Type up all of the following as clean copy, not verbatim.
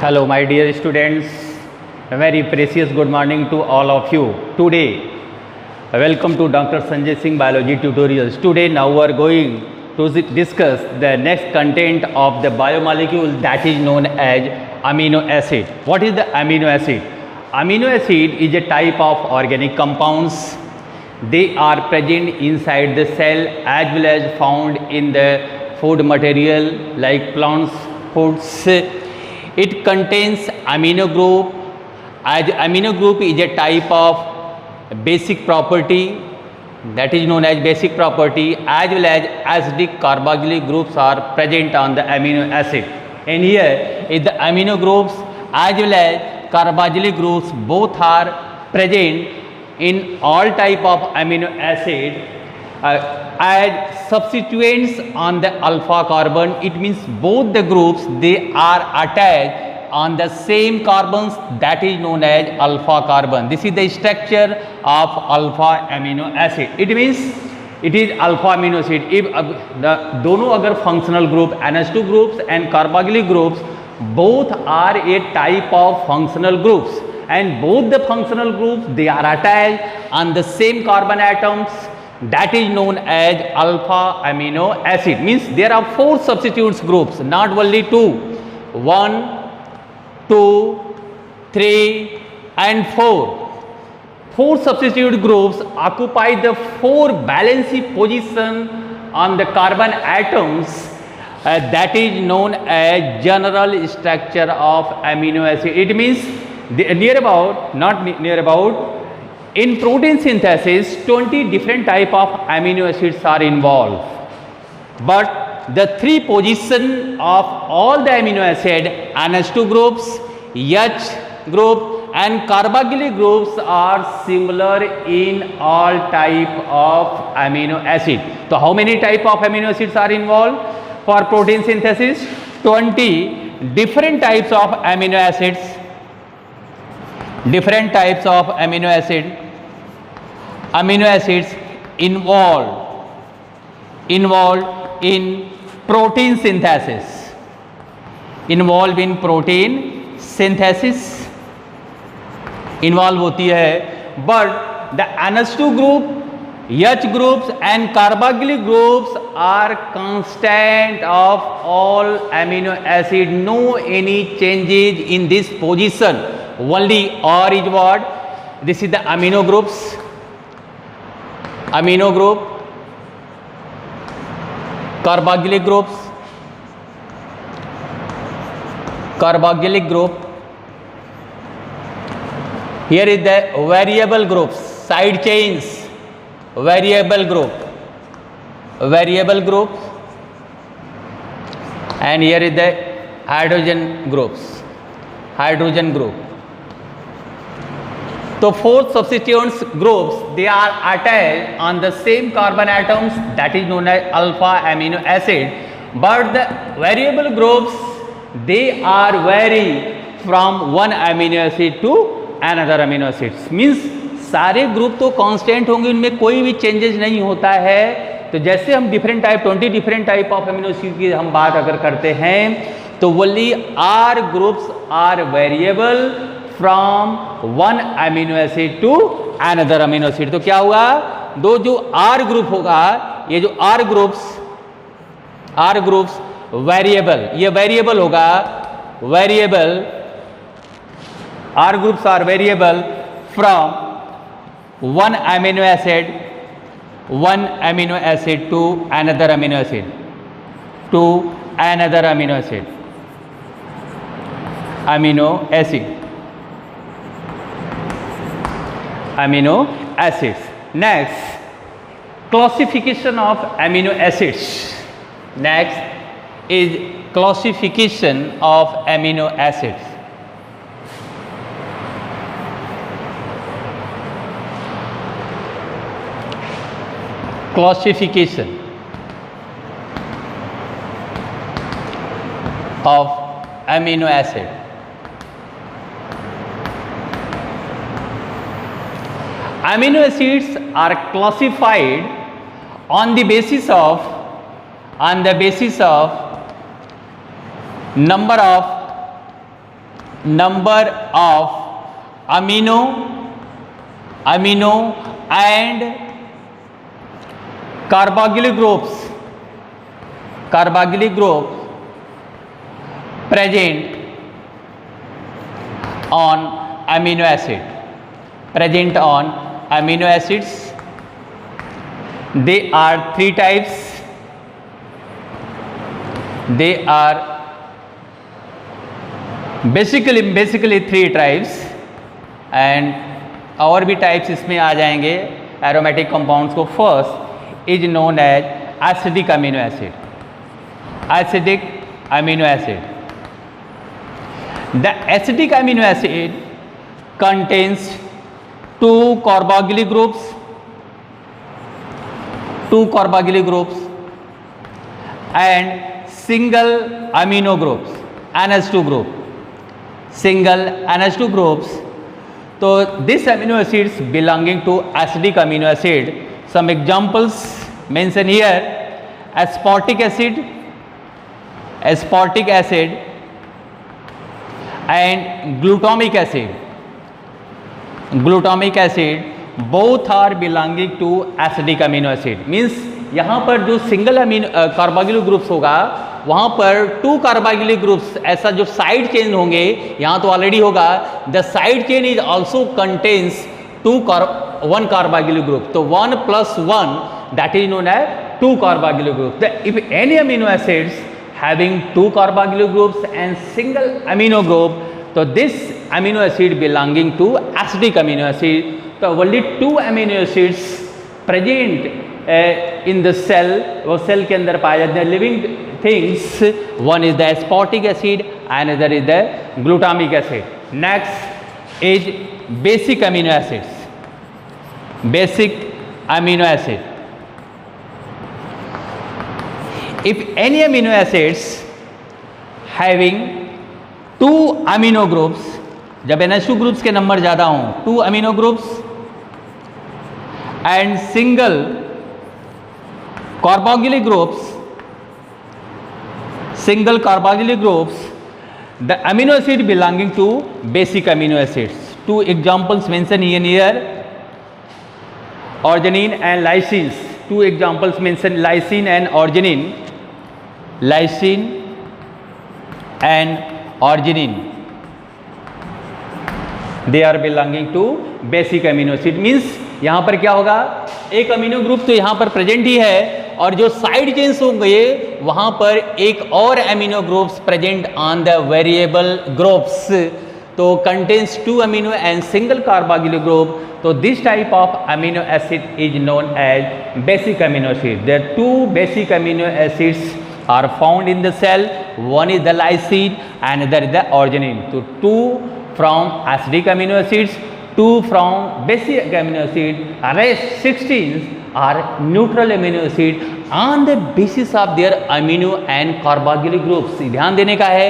Hello, my dear students. A very precious good morning to all of you. Today, welcome to Dr. Sanjay Singh Biology Tutorials. Today, now we are going to discuss the next content of the biomolecule that is known as amino acid. What is the amino acid? Amino acid is a type of organic compounds. They are present inside the cell as well as found in the food material like plants, foods. It contains amino group. As amino group is a type of basic property that is known as basic property, as well as acidic carboxylic groups are present on the amino acid. And here is the amino groups as well as carboxylic groups, both are present in all type of amino acid as substituents on the alpha carbon. It means both the groups they are attached on the same carbons, that is known as alpha carbon. This is the structure of alpha amino acid. It means it is alpha amino acid. If the दोनों अगर functional group NH2 groups and carboxylic groups both are a type of functional groups, and both the functional groups they are attached on the same carbon atoms, that is known as alpha amino acid. Means there are 4 substitutes groups, not only 2. 1, 2, 3 and 4. 4 substitute groups occupy the 4 valency position on the carbon atoms, that is known as general structure of amino acid. It means near about, not near about, in protein synthesis 20 different type of amino acids are involved, but the 3 position of all the amino acid NH2 groups, H group and carboxylic groups are similar in all type of amino acid. So how many type of amino acids are involved for protein synthesis? 20 different types of amino acids, different types of amino acids involved in protein synthesis, involved in protein synthesis involve होती है, but the NH2 group, H groups and carboxylic groups are constant of all amino acid, no any changes in this position. Only R is what? This is the amino groups, amino group, carboxylic groups, carboxylic group. Here is the variable groups, side chains, variable group, and here is the hydrogen groups, hydrogen group. So 4 substituents groups they are attached on the same carbon atoms, that is known as alpha amino acid, but the variable groups they are vary from one amino acid to another amino acid. Means सारे group तो constant होंगे, उनमें कोई भी changes नहीं होता है. तो जैसे हम different type 20 different type of amino acid की हम बात अगर करते हैं तो only R groups are variable from one amino acid to another amino acid. तो क्या हुआ, दो जो आर ग्रुप होगा, ये जो आर ग्रुप्स वेरिएबल, ये वेरिएबल होगा, variable R groups are variable from one amino acid to another amino acid, amino acids. Next, classification of amino acids. Next is classification of amino acids. Classification of amino acid. Amino acids are classified on the basis of number of number of amino and carboxylic groups present on amino acids. They are three types. They are basically three types, and और भी types इसमें आ जाएंगे aromatic compounds को. First is known as acidic amino acid. The acidic amino acid contains two carboxylic groups and single amino groups, NH2 groups. So these amino acids belonging to acidic amino acid. Some examples mentioned here: aspartic acid and glutamic acid. Both are belonging to acidic amino acid. Means यहाँ पर जो single amino carboxylic groups होगा वहाँ पर to carboxylic groups ऐसा जो side chain होंगे, यहाँ तो ऑलरेडी होगा. The side chain is also contains one carboxylic group. तो 1 + 1 that is known as two carboxylic group. If any amino acids having two carboxylic groups and single amino group, तो this amino acid belonging to acidic amino acid. तो only two amino acids present in the cell, वो cell के अंदर पाए जाते हैं living things. One is the aspartic acid and other is the glutamic acid. Next is basic amino acid. If any amino acids having two amino groups, जब NH2 groups के number ज़्यादा हों, 2 amino groups and single carboxylic groups, the amino acid belonging to basic amino acids. Two examples mentioned here: arginine and lysine. Two examples mentioned: lysine and arginine. They are belonging to basic amino acid. Means यहाँ पर क्या होगा, एक amino group तो यहाँ पर present ही है, और जो साइड चेन्स हो गए वहाँ पर एक और amino groups present on the variable groups. तो contains two amino and single carboxylic group. तो this type of amino acid is known as basic amino acid. There two basic amino acids are found in the cell. One is the lysine and other is the arginine. So 2 from acidic amino acids, 2 from basic amino acid, rest 16 are neutral amino acid on the basis of their amino and carboxylic groups. ध्यान देने का है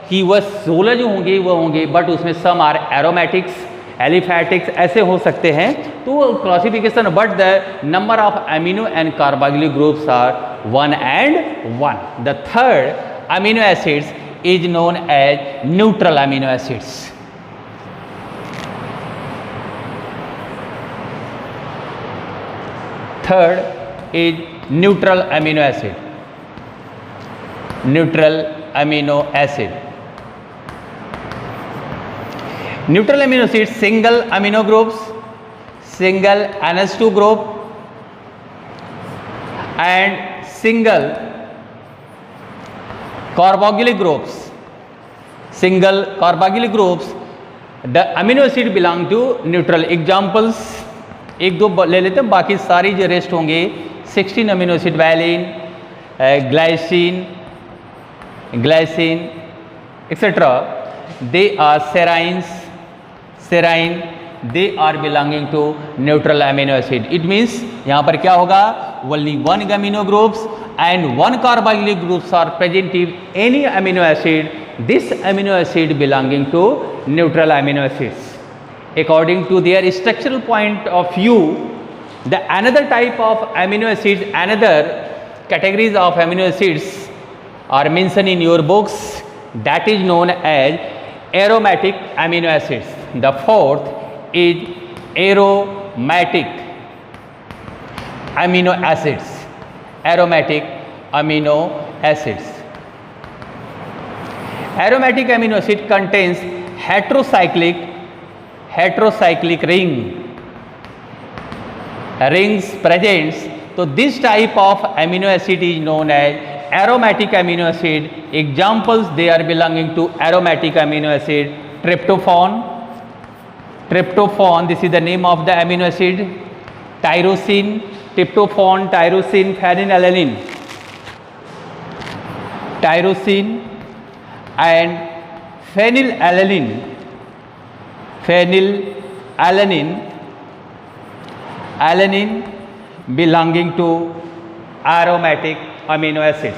कि वह 16 जो होंगे वो होंगे, बट उसमें सम आर एरोमेटिक्स, एलिफैटिक्स ऐसे हो सकते हैं. तो classification, but the number of amino and carboxylic groups are 1 and 1. The third amino acids is known as neutral amino acids. Third is neutral amino acid. Neutral amino acid single amino groups, single NH2 group and single carboxylic groups. The amino acid belong to neutral. Examples एक दो ले लेते हैं, बाकी सारी जो rest होंगे 16 amino acid, valine, glycine etcetera. They are serine, they are belonging to neutral amino acid. It means यहाँ पर क्या होगा, only 1 amino groups and 1 carboxylic groups are present in any amino acid. This amino acid belonging to neutral amino acids. According to their structural point of view, the another type of amino acids, another categories of amino acids are mentioned in your books. That is known as aromatic amino acids. The fourth is aromatic amino acids. Aromatic amino acids. Aromatic amino acid contains heterocyclic rings presents. So this type of amino acid is known as aromatic amino acid. Examples, they are belonging to aromatic amino acid: tryptophan, this is the name of the amino acid; tyrosine, tryptophan, tyrosine, phenylalanine, tyrosine and phenylalanine belonging to aromatic amino acids.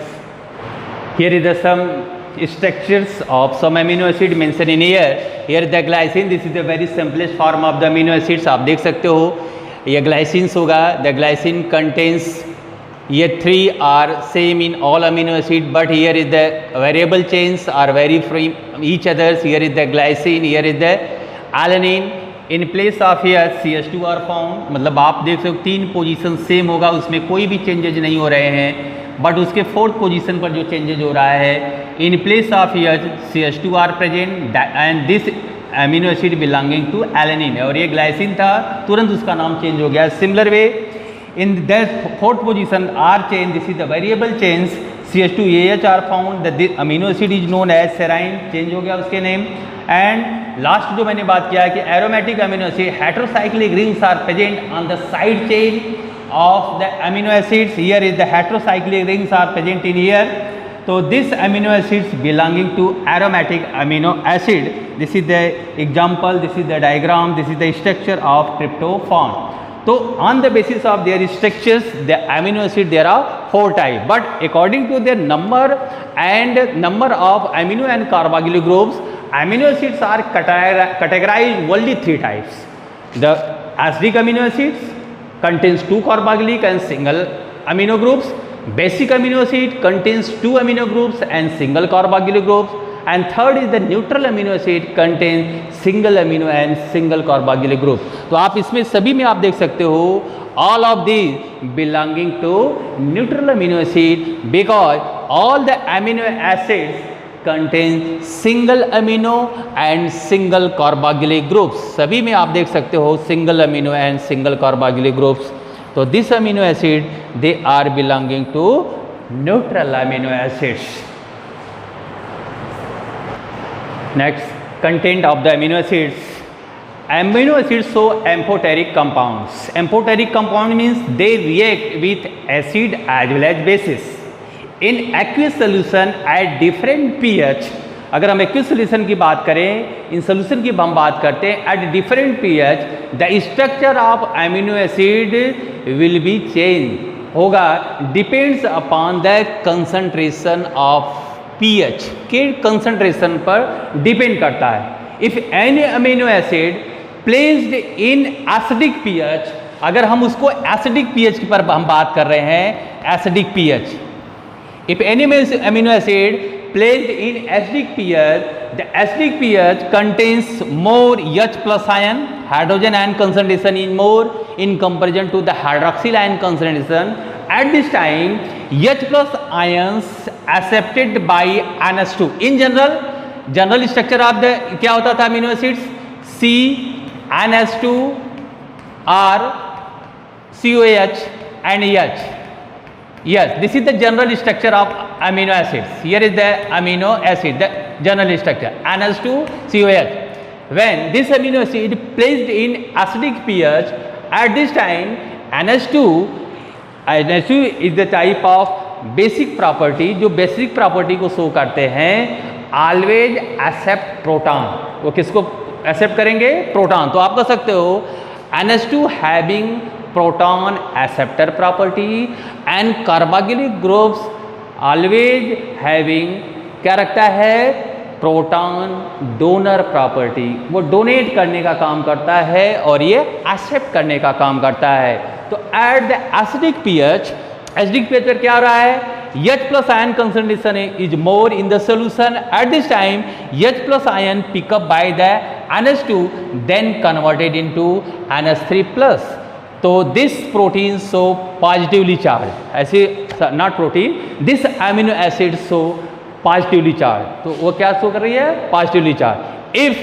Here is the some structures of some amino acid mentioned in here. Here the glycine, this is the very simplest form of the amino acids. आप देख सकते हो ये glycines होगा. The glycine contains, ये 3 are same in all amino acid, but here is the variable chains are vary from each others. Here is the glycine, here is the alanine. In place of here CH2 are found. मतलब आप देख सकते हो 3 position same होगा, उसमें कोई भी changes नहीं हो रहे हैं, बट उसके 4th पोजीशन पर जो चेंजेज हो रहा है, in place of here CH2 are present and this amino acid belonging to alanine. और ये ग्लाइसिन था, तुरंत उसका नाम चेंज हो गया. Similar way in the 4th position are change, this is the variable change. CH2AH are found, the amino acid is known as serine, change हो गया उसके नेम. एंड लास्ट जो मैंने बात किया है कि aromatic amino acid heterocyclic rings are present on the side chain of the amino acids. Here is the heterocyclic rings are present in here. So this amino acids belonging to aromatic amino acid. This is the example, this is the diagram, this is the structure of tryptophan. So on the basis of their structures, the amino acid there are 4 types, but according to their number of amino and carboxylic groups, amino acids are categorized only 3 types. The acidic amino acids contains 2 carboxylic and single amino groups. Basic amino acid contains 2 amino groups and single carboxylic groups. And third is the neutral amino acid contains single amino and single carboxylic group. तो आप इसमें सभी में आप देख सकते हो all of these belonging to neutral amino acid because all the amino acids contain single amino and single carboxylic groups. सभी में आप देख सकते हो single amino and single carboxylic groups. तो this amino acid they are belonging to neutral amino acids. Next, content of the amino acids. Amino acids show amphoteric compounds. Amphoteric compound means they react with acid as well as bases in aqueous solution at different pH. अगर हम aqueous solution की बात करें, इन solution की हम बात करते हैं at different pH, the structure of amino acid will be changed होगा depends upon the concentration of pH के concentration पर depend करता है. If any amino acid placed in acidic pH, अगर हम उसको acidic pH पर हम बात कर रहे हैं, acidic pH. If any amino acid placed in acidic pH, the acidic pH contains more H plus ion, hydrogen ion concentration is more in comparison to the hydroxyl ion concentration. At this time, H plus ions accepted by NH2. In general structure of the क्या होता था amino acids? C, NH2, R, COH and H. Yes, this is the general structure of amino acids. Here is the amino acid, the general structure, NH2, COH. When this amino acid placed in acidic pH, at this time NH2 is the type of basic property, जो basic property को show करते हैं, always accept proton. वो किसको accept करेंगे? Proton. तो आप कह सकते हो NH2 having proton acceptor property and carboxylic groups always having क्या रखता है? Proton donor property. वो डोनेट करने का काम करता है और ये एक्सेप्ट करने का काम करता है. तो एट द एसिडिक पीएच पर क्या हो रहा है? H plus ion concentration is more in the solution. At this time H plus ion pick up by the NH2 then converted into NH3 plus. तो this protein so positively charged, ऐसे not protein, this amino acid so positively charged. तो वो क्या show कर रही है? Positively charged. If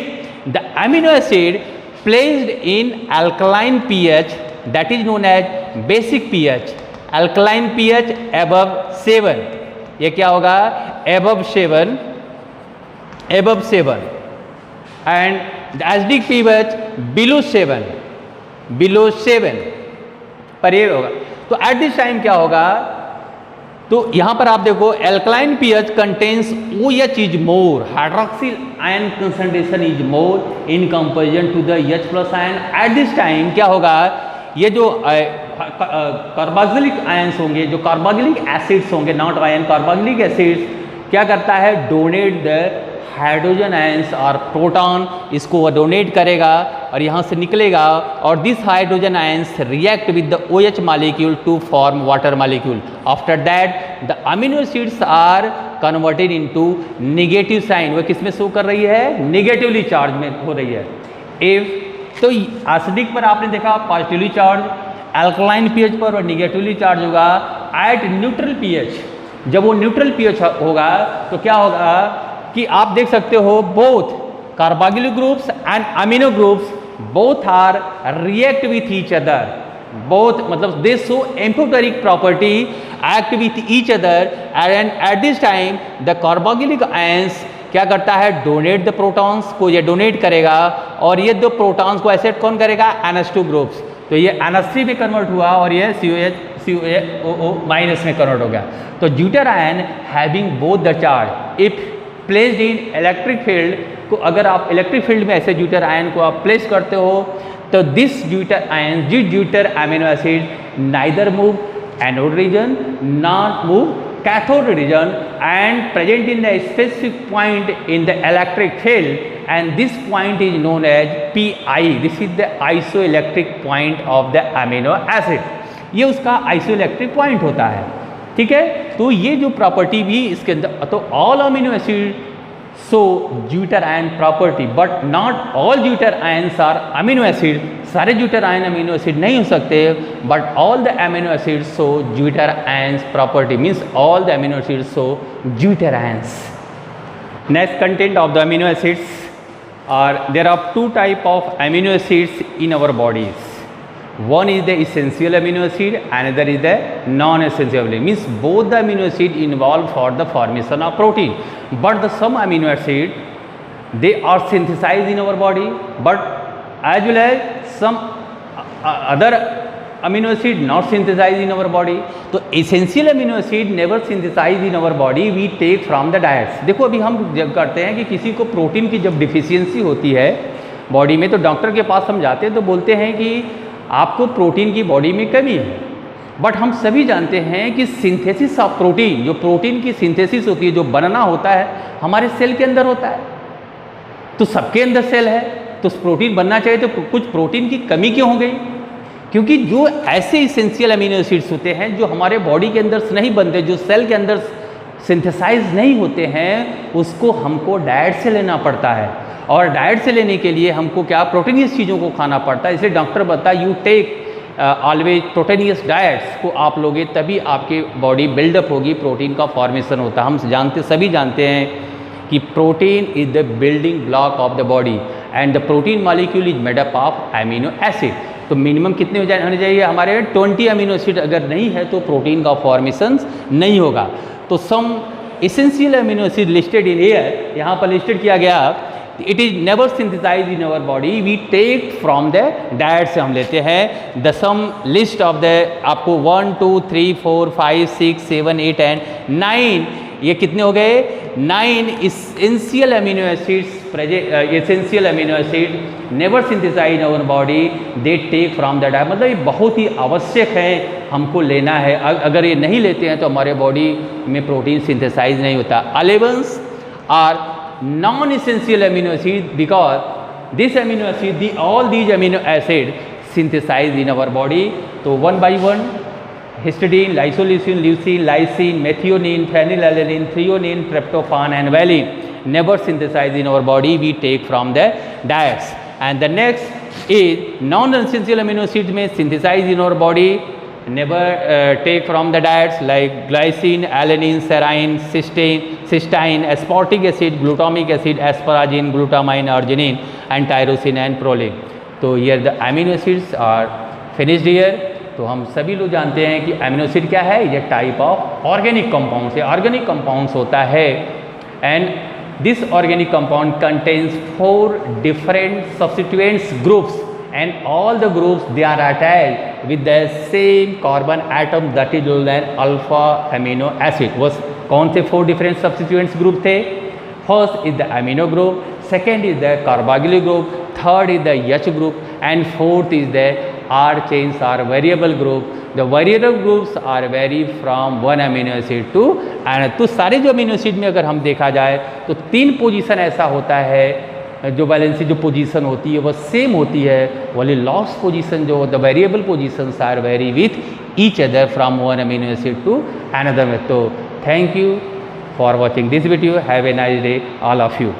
the amino acid placed in alkaline pH, that is known as basic pH, alkaline pH above 7, ये क्या होगा? above 7 and the acidic pH below 7 पर ये होगा. तो एट दिस टाइम क्या होगा? तो यहां पर आप देखो alkaline pH contains OH is more, hydroxyl ion concentration is more in comparison to the H plus ion. At this time क्या होगा? ये जो कार्बोक्सिलिक आयंस होंगे, जो कार्बोक्सिलिक एसिड्स होंगे, नॉट आयन, कार्बोक्सिलिक एसिड्स क्या करता है? डोनेट द हाइड्रोजन आयंस और प्रोटॉन, इसको वो डोनेट करेगा और यहाँ से निकलेगा और this hydrogen ions react with the OH molecule to form water molecule. After that the amino acids are converted into negative sign. वो किस में शो कर रही है? नेगेटिवली चार्ज में हो रही है. इफ तो एसिडिक पर आपने देखा पॉजिटिवली चार्ज, अल्कलाइन पीएच पर और नेगेटिवली चार्ज होगा. एट न्यूट्रल पीएच, जब वो न्यूट्रल पीएच होगा तो क्या होगा कि आप देख सकते हो both carboxylic groups and amino groups both are react with each other. Both मतलब they show amphoteric property, act with each other and at this time the carboxylic ions क्या करता है? डोनेट द प्रोटॉन्स को, ये donate करेगा और ये दो प्रोटॉन्स को एक्सेप्ट कौन करेगा? NH2 groups. तो ये NH3 में कन्वर्ट हुआ और ये COO माइनस में कन्वर्ट हो गया. तो ड्यूटर ion having both the charge if placed in electric field को, अगर आप इलेक्ट्रिक फील्ड में ऐसे ड्यूटर आयन को आप प्लेस करते हो तो दिस ड्यूटर आयन, जी zwitter amino acid neither move anode region, not move cathode region and present in the specific point in the electric field and this point is known as Pi. This is the isoelectric point of the amino acid. ये उसका isoelectric point होता है. ठीक है. तो ये जो property भी इसके अंदर, तो all amino acid so zwitter ion property but not all zwitter ions are amino acid. सारे ड्यूटर आयन अमीनो एसिड नहीं हो सकते but all the amino acid so zwitter ions property, means all the amino acid so zwitter ions. Next content of the amino acids are there are two type of amino acids in our bodies. One is the essential amino acid, another is the non-essential. Means both the amino acid involved for the formation of protein. But the some amino acid they are synthesized in our body, but as well as some other amino acid not synthesized in our body. तो essential amino acid never synthesized in our body. We take from the diets. देखो अभी हम जब करते हैं कि किसी को प्रोटीन की जब डिफिशियंसी होती है बॉडी में तो डॉक्टर के पास हम जाते हैं तो बोलते हैं कि आपको प्रोटीन की बॉडी में कमी है. बट हम सभी जानते हैं कि सिंथेसिस ऑफ प्रोटीन, जो प्रोटीन की सिंथेसिस होती है, जो बनना होता है, हमारे सेल के अंदर होता है. तो सबके अंदर सेल है तो प्रोटीन बनना चाहिए, तो कुछ प्रोटीन की कमी क्यों हो गई? क्योंकि जो ऐसे इसेंशियल अमीनो एसिड्स होते हैं जो हमारे बॉडी के अंदर नहीं बनते, जो सेल के अंदर सिंथेसाइज नहीं होते हैं, उसको हमको डाइट से लेना पड़ता है. और डाइट से लेने के लिए हमको क्या प्रोटीनियस चीज़ों को खाना पड़ता है. इसलिए डॉक्टर बताता है you take always proteinious diets को आप लोगे तभी आपकी बॉडी बिल्डअप होगी, प्रोटीन का फॉर्मेशन होता है. हम सभी जानते हैं कि protein is the building block of the body and the protein molecule is made up of amino acid. तो मिनिमम कितने होने चाहिए हमारे? 20 अमीनो एसिड अगर नहीं है तो प्रोटीन का फॉर्मेशन नहीं होगा. तो some essential amino acid listed in here, यहाँ पर लिस्टेड किया गया. It is never synthesize in our body, we take from the diet से हम लेते हैं. The some list of the आपको 1 2 3 4 5 6 7 8 एंड 9, ये कितने हो गए? 9 essential amino acids essential amino acid never synthesize in our body, they take from the diet. मतलब ये बहुत ही आवश्यक है, हमको लेना है. अगर ये नहीं लेते हैं तो हमारे बॉडी में प्रोटीन सिंथेसाइज नहीं होता. 11 are non-essential amino acid because this amino acid all these amino acid synthesized in our body. तो one by one histidine, isoleucine, leucine, lysine, methionine, phenylalanine, threonine, tryptophan and valine never synthesized in our body, we take from the diets. And the next is non-essential amino acids may synthesize in our body, never take from the diets like glycine, alanine, serine, cysteine, aspartic acid, glutamic acid, asparagine, glutamine, arginine and tyrosine and proline. तो here the amino acids are finished here. तो हम सभी लोग जानते हैं कि amino acid क्या है, ये टाइप ऑफ ऑर्गेनिक कंपाउंड है, ऑर्गेनिक कंपाउंड्स होता है. And this organic compound contains 4 different substituents groups and all the groups they are attached with the same carbon atom, that is an alpha amino acid. was कौन से 4 different substituents group थे? First is the amino group, second is the carboxylic group, third is the H group and fourth is the R chains or variable group. The variable groups are vary from one amino acid to another. तो सारे जो amino acid में अगर हम देखा जाए तो 3 position ऐसा होता है जो वैलेंसी जो पोजीशन होती है वह सेम होती है, वाली लॉस्ट पोजीशन जो the variable positions are very with each other from one amino acid to another. तो thank you for watching this video. Have a nice day all of you.